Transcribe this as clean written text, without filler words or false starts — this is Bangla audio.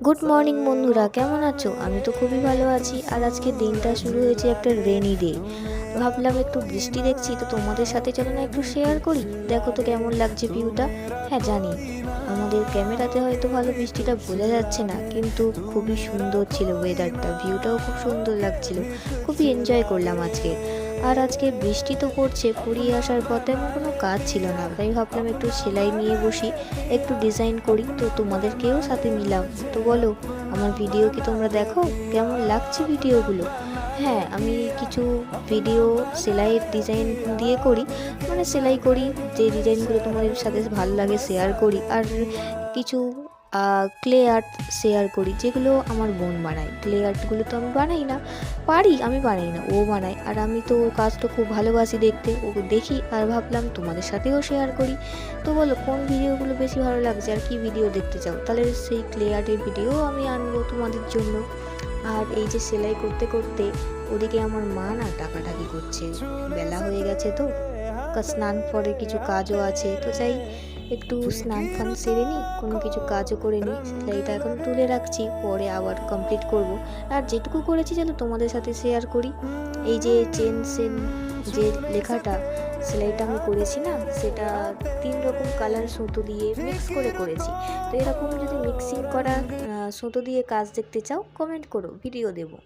গুড মর্নিং বন্ধুরা, কেমন আছো? আমি তো খুবই ভালো আছি। আর আজকে দিনটা শুরু হয়েছে একটা রেনি ডে। ভাবলাম একটু বৃষ্টি দেখছি তো তোমাদের সাথে চলো না একটু শেয়ার করি। দেখো তো কেমন লাগছে ভিউটা। হ্যাঁ জানি আমাদের ক্যামেরাতে হয়তো ভালো বৃষ্টিটা বোঝা যাচ্ছে না, কিন্তু খুবই সুন্দর ছিল ওয়েদারটা, ভিউটাও খুব সুন্দর লাগছিল। খুবই এনজয় করলাম আজকে। আর আজকে বৃষ্টি তো পড়ছে, পড়িয়ে আসার পথে আমার কোনো কাজ ছিল না, তাই ভাবলাম একটু সেলাই নিয়ে বসি, একটু ডিজাইন করি। তো তোমাদেরকেও সাথে নিলাম। তো বলো, আমার ভিডিও কি তোমরা দেখো? কেমন লাগছে ভিডিওগুলো? হ্যাঁ, আমি কিছু ভিডিও সেলাইয়ের ডিজাইন দিয়ে করি, মানে সেলাই করি, যে ডিজাইনগুলো তোমাদের সাথে ভালো লাগে শেয়ার করি। আর কিছু ক্লে আর্ট শেয়ার করি, যেগুলো আমার বোন বানায়। ক্লে আর্টগুলো তো আমি বানাই না, আমি বানাই না, ও বানায়। আর আমি তো ওর কাজটা খুব ভালোবাসি দেখতে, ও দেখি আর ভাবলাম তোমাদের সাথেও শেয়ার করি। তো বলো কোন ভিডিওগুলো বেশি ভালো লাগছে আর কি ভিডিও দেখতে চাও, তাহলে সেই ক্লে আর্টের ভিডিও আমি আনবো তোমাদের জন্য। আর এই যে সেলাই করতে করতে ওদিকে আমার মা না টাকাটাকি করছে, বেলা হয়ে গেছে তো, স্নান পরে কিছু কাজও আছে, তো যাই একটু স্নান ফান সেরে নিই, কোনো কিছু কাজও করে নিই। সেলাইটা এখন তুলে রাখছি, পরে আবার কমপ্লিট করব। আর যেটুকু করেছি যেন তোমাদের সাথে শেয়ার করি। এই যে চেন সেন যে লেখাটা সেলাইটা আমি করেছি না, সেটা 3 রকম কালার সুতো দিয়ে মিক্স করে করেছি। তো এরকম যদি মিক্সিং করা সুতো দিয়ে কাজ দেখতে চাও, কমেন্ট করো, ভিডিও দেবো।